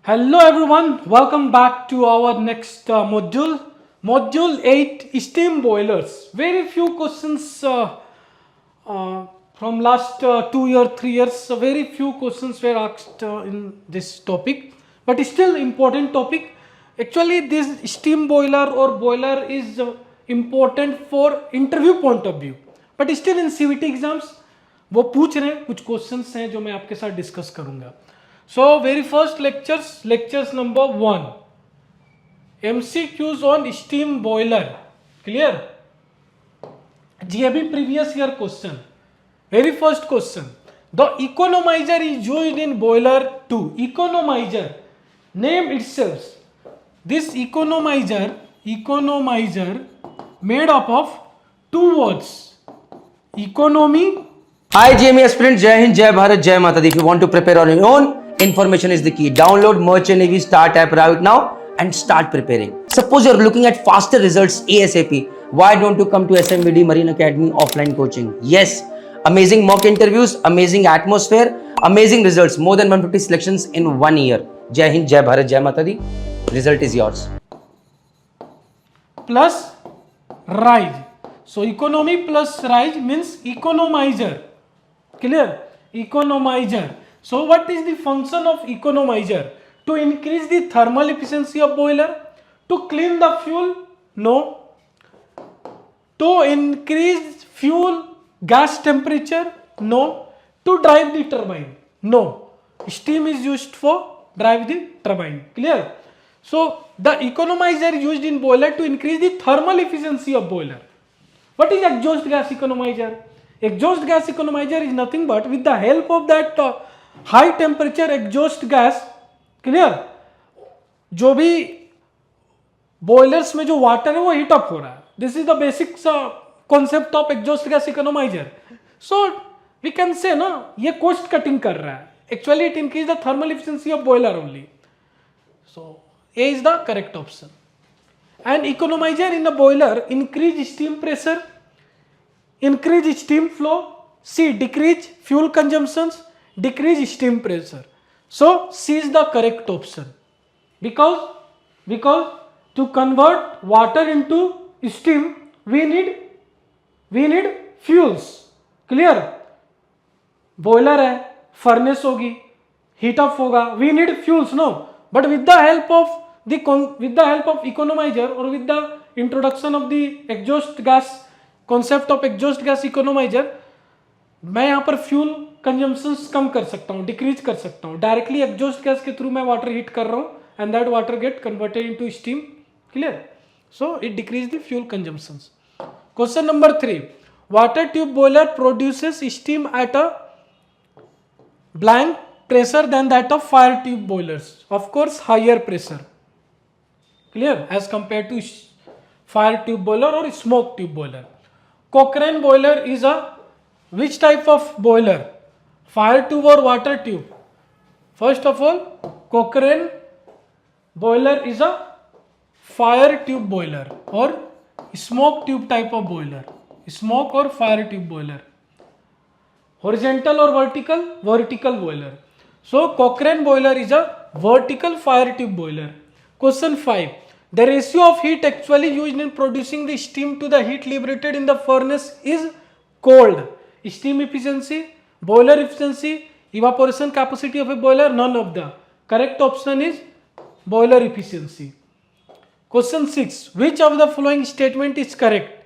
Hello everyone, welcome back to our next module. Module 8 steam boilers. Very few questions from last 2 or 3 years. So very few questions were asked in this topic, but still important topic. Actually, this steam boiler or boiler is important for interview point of view. But still in CVT exams वो पूछ रहे हैं कुछ questions हैं जो मैं आपके साथ डिस्कस करूंगा. So very first lectures number 1, MCQs on steam boiler. Clear? GAB previous year question. Very first question. The economizer is used in boiler 2. Economizer, name itself. This economizer made up of two words. Economy. Hi GME aspirant, Jai Hind, Jai Bharat, Jai Mata Di. If you want to prepare on your own, information is the key. Download Merchant Navy Start app right now and start preparing. Suppose you're looking at faster results ASAP. Why don't you come to SMVD Marine Academy offline coaching? Yes, amazing mock interviews, amazing atmosphere, amazing results. More than 150 selections in 1 year. Jai Hind, Jai Bharat, Jai Mata Di. Result is yours. Plus rise. So economy plus rise means economizer. Clear? Economizer. So what is the function of economizer? To increase the thermal efficiency of boiler? To clean the fuel? No. To increase fuel gas temperature? No. To drive the turbine? No. Steam is used for drive the turbine. Clear? So the economizer used in boiler to increase the thermal efficiency of boiler. What is exhaust gas economizer? Exhaust gas economizer is nothing but with the help of that high temperature exhaust gas, clear, जो भी boilers में जो water है वो heat up हो रहा है. This is the basic concept of exhaust gas economizer. So we can say ना ये cost cutting कर रहा है. Actually it increase the thermal efficiency of boiler only. So A is the correct option. An economizer in a boiler increase steam pressure, increase steam flow, C decrease fuel consumptions, decrease steam pressure. So C is the correct option because to convert water into steam we need fuels. Clear? Boiler है, furnace होगी, heat up होगा, we need fuels, no, but with the help of economizer or with the introduction of the exhaust gas concept of exhaust gas economizer, मैं यहाँ पर fuel consumptions कम कर सकता हूँ, decrease कर सकता हूँ. डायरेक्टली एग्जॉस्ट गैस के थ्रू मैं वाटर हीट कर रहा हूँ and that water get converted into steam. Clear? So it decrease the fuel consumptions. Question number 3, water tube boiler produces steam at a blank pressure than that of fire tube boilers. Of course, higher pressure. Clear? As compared to fire tube boiler or smoke tube boiler. Cochrane boiler is a which type of boiler? Fire tube or water tube? First of all, Cochrane boiler is a fire tube boiler or smoke tube type of boiler. Smoke or fire tube boiler. Horizontal or vertical? Vertical boiler. So Cochrane boiler is a vertical fire tube boiler. Question 5. The ratio of heat actually used in producing the steam to the heat liberated in the furnace is called steam efficiency, boiler efficiency, evaporation capacity of a boiler, none of the. Correct option is boiler efficiency. Question 6. Which of the following statement is correct?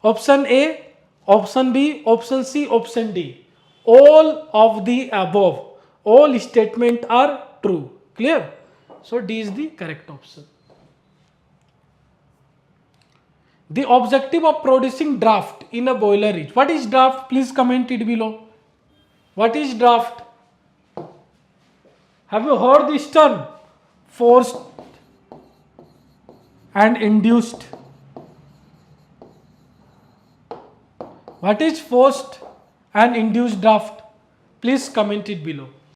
Option A, option B, option C, option D. All of the above. All statements are true. Clear? So D is the correct option. The objective of producing draft in a boiler is. What is draft? Please comment it below. What is draft? Have you heard this term? Forced and induced. What is forced and induced draft? Please comment it below.